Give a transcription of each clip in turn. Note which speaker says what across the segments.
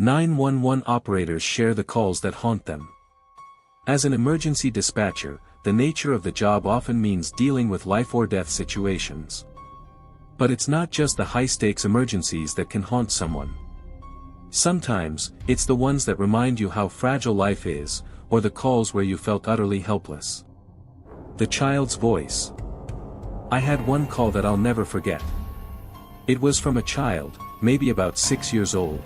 Speaker 1: 911 operators share the calls that haunt them. As an emergency dispatcher, the nature of the job often means dealing with life-or-death situations. But it's not just the high-stakes emergencies that can haunt someone. Sometimes, it's the ones that remind you how fragile life is, or the calls where you felt utterly helpless. The child's voice. I had one call that I'll never forget. It was from a child, maybe about 6 years old.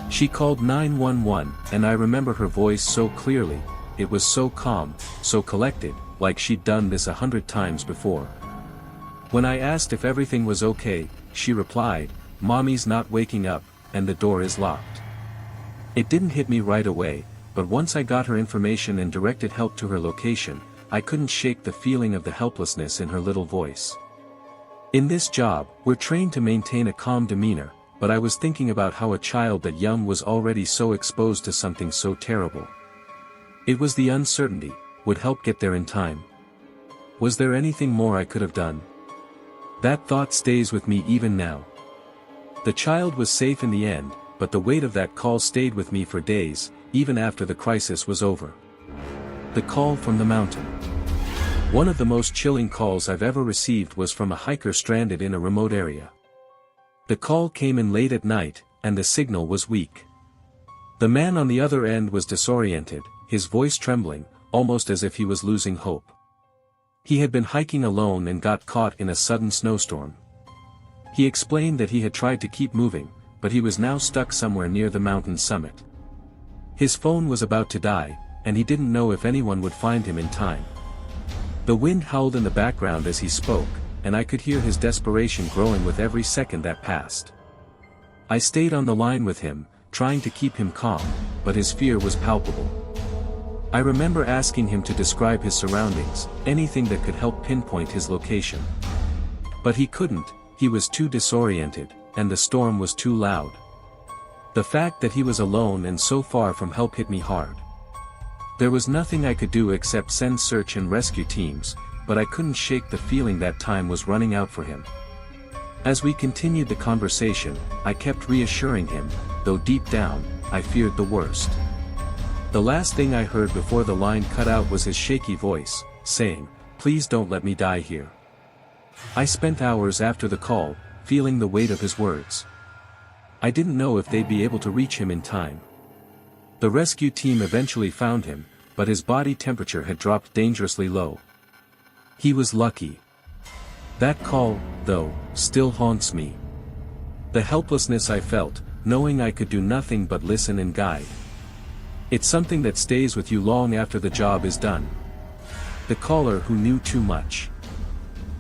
Speaker 1: She called 911, and I remember her voice so clearly. It was so calm, so collected, like she'd done this 100 times before. When I asked if everything was okay, she replied, "Mommy's not waking up, and the door is locked." It didn't hit me right away, but once I got her information and directed help to her location, I couldn't shake the feeling of the helplessness in her little voice. In this job, we're trained to maintain a calm demeanor, but I was thinking about how a child that young was already so exposed to something so terrible. It was the uncertainty. Would help get there in time? Was there anything more I could have done? That thought stays with me even now. The child was safe in the end, but the weight of that call stayed with me for days, even after the crisis was over. The call from the mountain. One of the most chilling calls I've ever received was from a hiker stranded in a remote area. The call came in late at night, and the signal was weak. The man on the other end was disoriented, his voice trembling, almost as if he was losing hope. He had been hiking alone and got caught in a sudden snowstorm. He explained that he had tried to keep moving, but he was now stuck somewhere near the mountain summit. His phone was about to die, and he didn't know if anyone would find him in time. The wind howled in the background as he spoke, and I could hear his desperation growing with every second that passed. I stayed on the line with him, trying to keep him calm, but his fear was palpable. I remember asking him to describe his surroundings, anything that could help pinpoint his location. But he couldn't, he was too disoriented, and the storm was too loud. The fact that he was alone and so far from help hit me hard. There was nothing I could do except send search and rescue teams, but I couldn't shake the feeling that time was running out for him. As we continued the conversation, I kept reassuring him, though deep down, I feared the worst. The last thing I heard before the line cut out was his shaky voice, saying, "Please don't let me die here." I spent hours after the call, feeling the weight of his words. I didn't know if they'd be able to reach him in time. The rescue team eventually found him, but his body temperature had dropped dangerously low. He was lucky. That call, though, still haunts me. The helplessness I felt, knowing I could do nothing but listen and guide. It's something that stays with you long after the job is done. The caller who knew too much.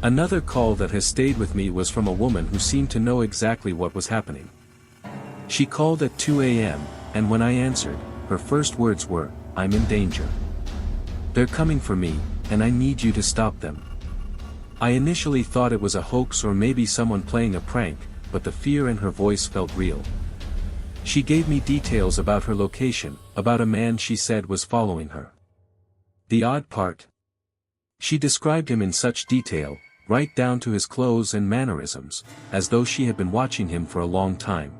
Speaker 1: Another call that has stayed with me was from a woman who seemed to know exactly what was happening. She called at 2 a.m., and when I answered, her first words were, "I'm in danger. They're coming for me, and I need you to stop them." I initially thought it was a hoax or maybe someone playing a prank, but the fear in her voice felt real. She gave me details about her location, about a man she said was following her. The odd part? She described him in such detail, right down to his clothes and mannerisms, as though she had been watching him for a long time.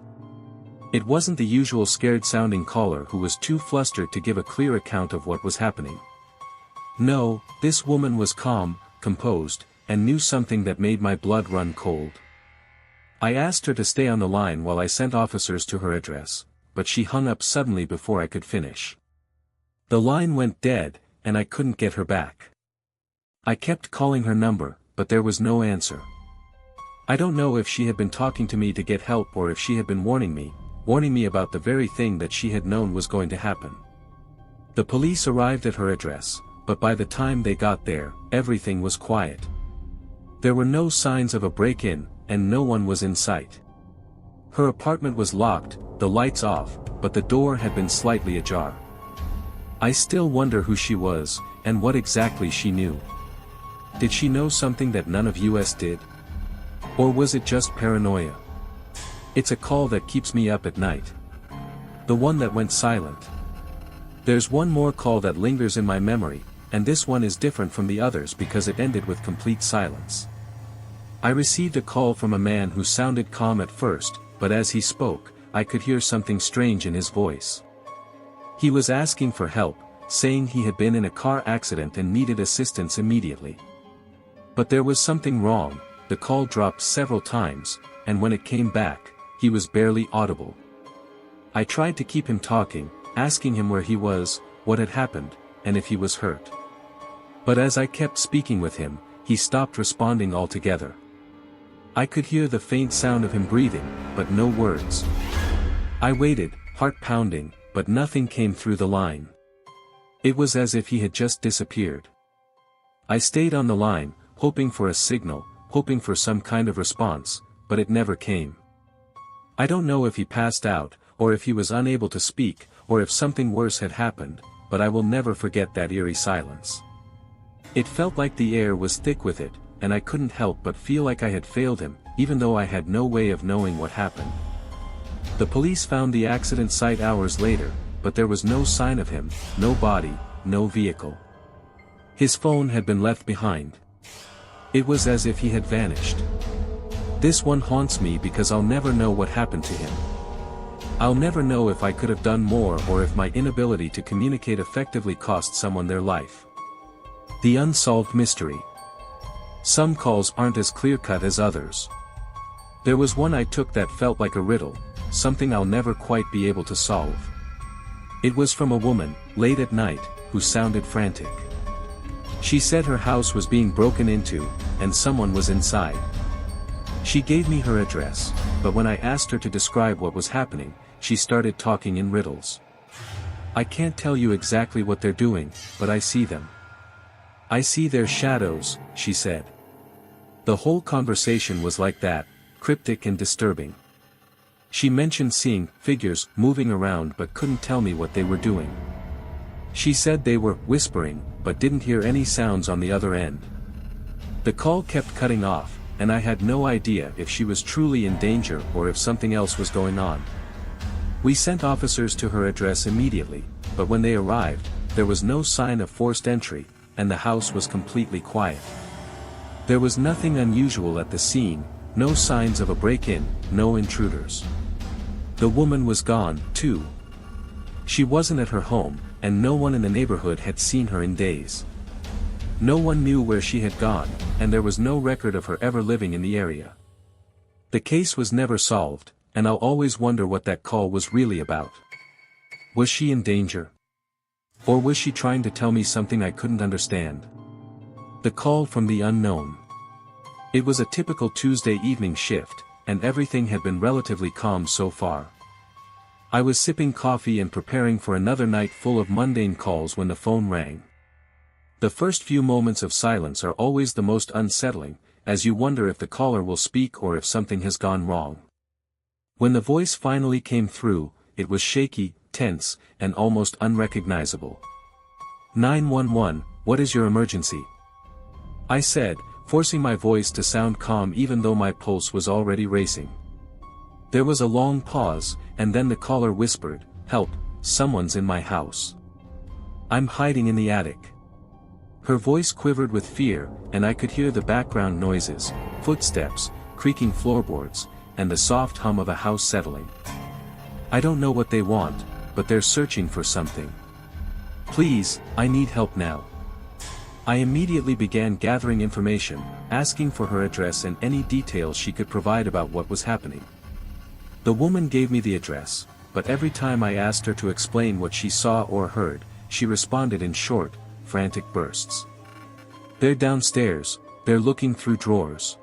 Speaker 1: It wasn't the usual scared-sounding caller who was too flustered to give a clear account of what was happening. No, this woman was calm, composed, and knew something that made my blood run cold. I asked her to stay on the line while I sent officers to her address, but she hung up suddenly before I could finish. The line went dead, and I couldn't get her back. I kept calling her number, but there was no answer. I don't know if she had been talking to me to get help or if she had been warning me about the very thing that she had known was going to happen. The police arrived at her address, but by the time they got there, everything was quiet. There were no signs of a break-in, and no one was in sight. Her apartment was locked, the lights off, but the door had been slightly ajar. I still wonder who she was, and what exactly she knew. Did she know something that none of us did? Or was it just paranoia? It's a call that keeps me up at night. The one that went silent. There's one more call that lingers in my memory, and this one is different from the others because it ended with complete silence. I received a call from a man who sounded calm at first, but as he spoke, I could hear something strange in his voice. He was asking for help, saying he had been in a car accident and needed assistance immediately. But there was something wrong. The call dropped several times, and when it came back, he was barely audible. I tried to keep him talking, asking him where he was, what had happened, and if he was hurt. But as I kept speaking with him, he stopped responding altogether. I could hear the faint sound of him breathing, but no words. I waited, heart pounding, but nothing came through the line. It was as if he had just disappeared. I stayed on the line, hoping for a signal, hoping for some kind of response, but it never came. I don't know if he passed out, or if he was unable to speak, or if something worse had happened, but I will never forget that eerie silence. It felt like the air was thick with it, and I couldn't help but feel like I had failed him, even though I had no way of knowing what happened. The police found the accident site hours later, but there was no sign of him, no body, no vehicle. His phone had been left behind. It was as if he had vanished. This one haunts me because I'll never know what happened to him. I'll never know if I could have done more or if my inability to communicate effectively cost someone their life. The unsolved mystery. Some calls aren't as clear-cut as others. There was one I took that felt like a riddle, something I'll never quite be able to solve. It was from a woman, late at night, who sounded frantic. She said her house was being broken into, and someone was inside. She gave me her address, but when I asked her to describe what was happening, she started talking in riddles. I can't tell you exactly what they're doing, but I see them. I see their shadows, she said. The whole conversation was like that, cryptic and disturbing. She mentioned seeing figures moving around but couldn't tell me what they were doing. She said they were whispering, but didn't hear any sounds on the other end. The call kept cutting off, and I had no idea if she was truly in danger or if something else was going on. We sent officers to her address immediately, but when they arrived, there was no sign of forced entry, and the house was completely quiet. There was nothing unusual at the scene, no signs of a break-in, no intruders. The woman was gone, too. She wasn't at her home, and no one in the neighborhood had seen her in days. No one knew where she had gone, and there was no record of her ever living in the area. The case was never solved, and I'll always wonder what that call was really about. Was she in danger? Or was she trying to tell me something I couldn't understand? The call from the unknown. It was a typical Tuesday evening shift, and everything had been relatively calm so far. I was sipping coffee and preparing for another night full of mundane calls when the phone rang. The first few moments of silence are always the most unsettling, as you wonder if the caller will speak or if something has gone wrong. When the voice finally came through, it was shaky, tense, and almost unrecognizable. 911, what is your emergency? I said, forcing my voice to sound calm even though my pulse was already racing. There was a long pause, and then the caller whispered, help, someone's in my house. I'm hiding in the attic. Her voice quivered with fear, and I could hear the background noises, footsteps, creaking floorboards, and the soft hum of a house settling. I don't know what they want, but they're searching for something. Please, I need help now. I immediately began gathering information, asking for her address and any details she could provide about what was happening. The woman gave me the address, but every time I asked her to explain what she saw or heard, she responded in short, frantic bursts. They're downstairs, they're looking through drawers.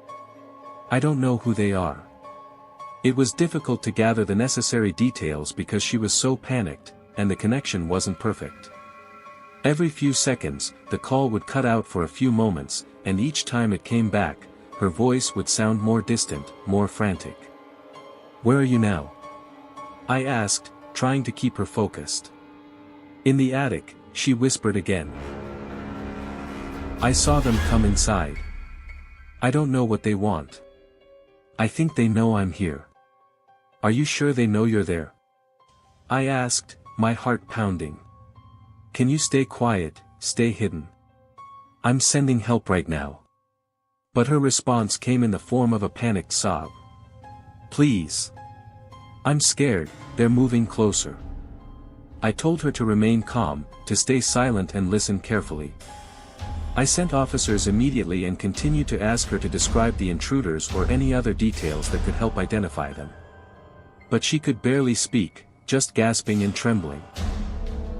Speaker 1: I don't know who they are. It was difficult to gather the necessary details because she was so panicked, and the connection wasn't perfect. Every few seconds, the call would cut out for a few moments, and each time it came back, her voice would sound more distant, more frantic. Where are you now? I asked, trying to keep her focused. In the attic, she whispered again. I saw them come inside. I don't know what they want. I think they know I'm here. Are you sure they know you're there? I asked, my heart pounding. Can you stay quiet, stay hidden? I'm sending help right now. But her response came in the form of a panicked sob. Please. I'm scared, they're moving closer. I told her to remain calm, to stay silent and listen carefully. I sent officers immediately and continued to ask her to describe the intruders or any other details that could help identify them. But she could barely speak, just gasping and trembling.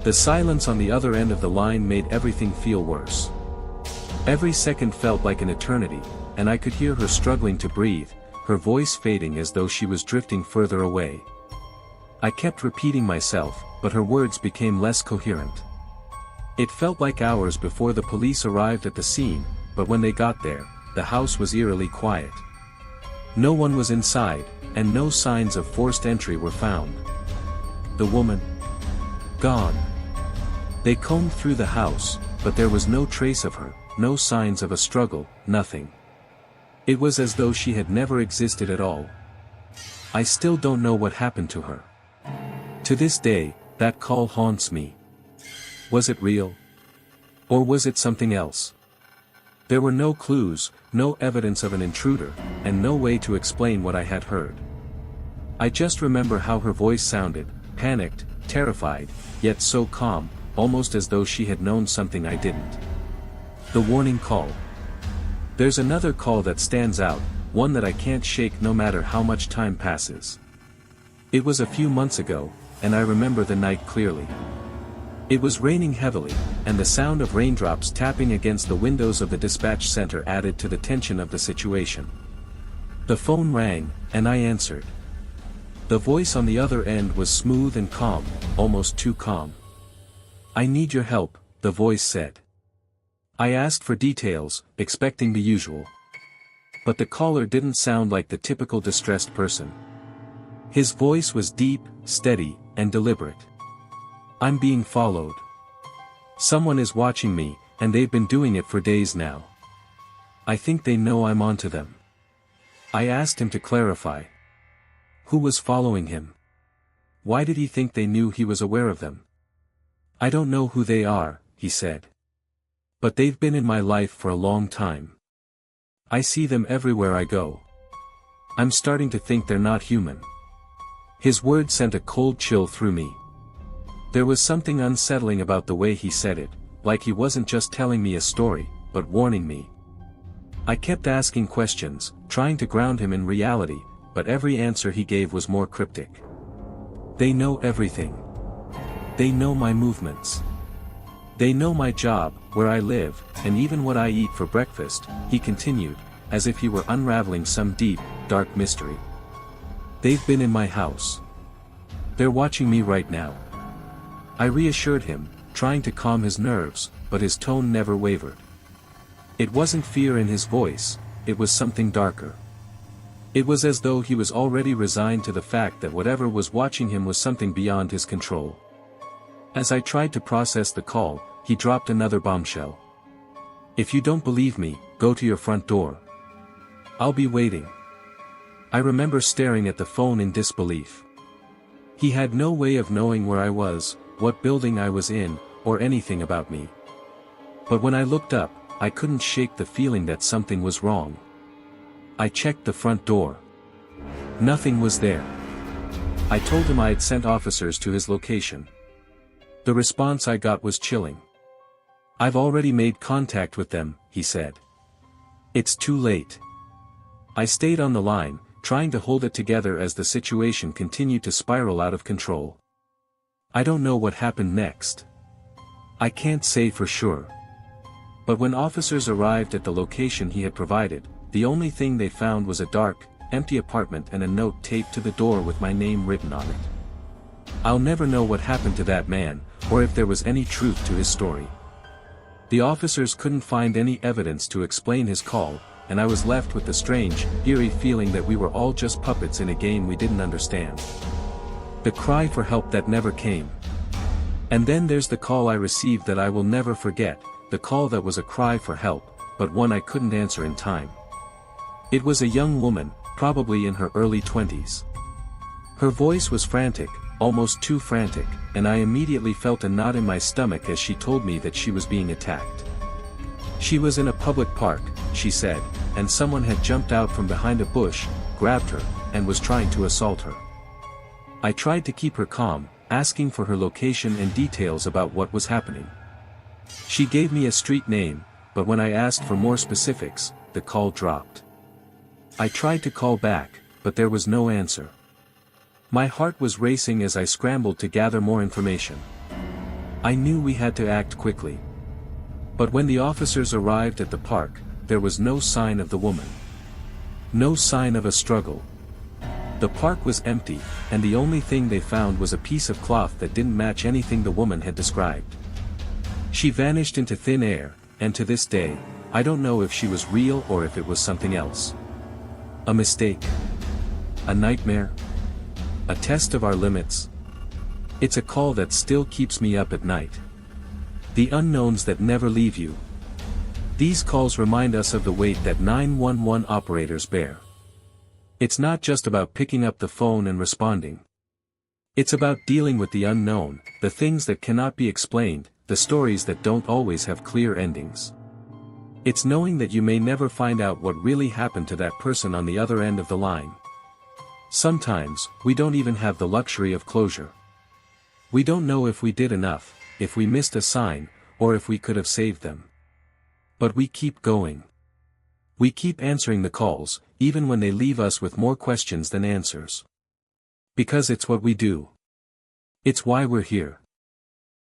Speaker 1: The silence on the other end of the line made everything feel worse. Every second felt like an eternity, and I could hear her struggling to breathe, her voice fading as though she was drifting further away. I kept repeating myself, but her words became less coherent. It felt like hours before the police arrived at the scene, but when they got there, the house was eerily quiet. No one was inside, and no signs of forced entry were found. The woman? Gone. They combed through the house, but there was no trace of her, no signs of a struggle, nothing. It was as though she had never existed at all. I still don't know what happened to her. To this day, that call haunts me. Was it real? Or was it something else? There were no clues, no evidence of an intruder, and no way to explain what I had heard. I just remember how her voice sounded, panicked, terrified, yet so calm, almost as though she had known something I didn't. The warning call. There's another call that stands out, one that I can't shake no matter how much time passes. It was a few months ago, and I remember the night clearly. It was raining heavily, and the sound of raindrops tapping against the windows of the dispatch center added to the tension of the situation. The phone rang, and I answered. The voice on the other end was smooth and calm, almost too calm. "I need your help," the voice said. I asked for details, expecting the usual. But the caller didn't sound like the typical distressed person. His voice was deep, steady, and deliberate. "I'm being followed. Someone is watching me, and they've been doing it for days now. I think they know I'm onto them." I asked him to clarify. Who was following him? Why did he think they knew he was aware of them? "I don't know who they are," he said. "But they've been in my life for a long time. I see them everywhere I go. I'm starting to think they're not human." His words sent a cold chill through me. There was something unsettling about the way he said it, like he wasn't just telling me a story, but warning me. I kept asking questions, trying to ground him in reality, but every answer he gave was more cryptic. "They know everything. They know my movements. They know my job, where I live, and even what I eat for breakfast," he continued, as if he were unraveling some deep, dark mystery. "They've been in my house. They're watching me right now." I reassured him, trying to calm his nerves, but his tone never wavered. It wasn't fear in his voice, it was something darker. It was as though he was already resigned to the fact that whatever was watching him was something beyond his control. As I tried to process the call, he dropped another bombshell. "If you don't believe me, go to your front door. I'll be waiting." I remember staring at the phone in disbelief. He had no way of knowing where I was, what building I was in, or anything about me. But when I looked up, I couldn't shake the feeling that something was wrong. I checked the front door. Nothing was there. I told him I had sent officers to his location. The response I got was chilling. "I've already made contact with them," he said. "It's too late." I stayed on the line, trying to hold it together as the situation continued to spiral out of control. I don't know what happened next. I can't say for sure. But when officers arrived at the location he had provided, the only thing they found was a dark, empty apartment and a note taped to the door with my name written on it. I'll never know what happened to that man, or if there was any truth to his story. The officers couldn't find any evidence to explain his call, and I was left with the strange, eerie feeling that we were all just puppets in a game we didn't understand. The cry for help that never came. And then there's the call I received that I will never forget, the call that was a cry for help, but one I couldn't answer in time. It was a young woman, probably in her early 20s. Her voice was frantic, almost too frantic, and I immediately felt a knot in my stomach as she told me that she was being attacked. She was in a public park, she said, and someone had jumped out from behind a bush, grabbed her, and was trying to assault her. I tried to keep her calm, asking for her location and details about what was happening. She gave me a street name, but when I asked for more specifics, the call dropped. I tried to call back, but there was no answer. My heart was racing as I scrambled to gather more information. I knew we had to act quickly. But when the officers arrived at the park, there was no sign of the woman. No sign of a struggle. The park was empty, and the only thing they found was a piece of cloth that didn't match anything the woman had described. She vanished into thin air, and to this day, I don't know if she was real or if it was something else. A mistake? A nightmare? A test of our limits? It's a call that still keeps me up at night. The unknowns that never leave you. These calls remind us of the weight that 911 operators bear. It's not just about picking up the phone and responding. It's about dealing with the unknown, the things that cannot be explained, the stories that don't always have clear endings. It's knowing that you may never find out what really happened to that person on the other end of the line. Sometimes, we don't even have the luxury of closure. We don't know if we did enough, if we missed a sign, or if we could have saved them. But we keep going. We keep answering the calls, even when they leave us with more questions than answers. Because it's what we do. It's why we're here.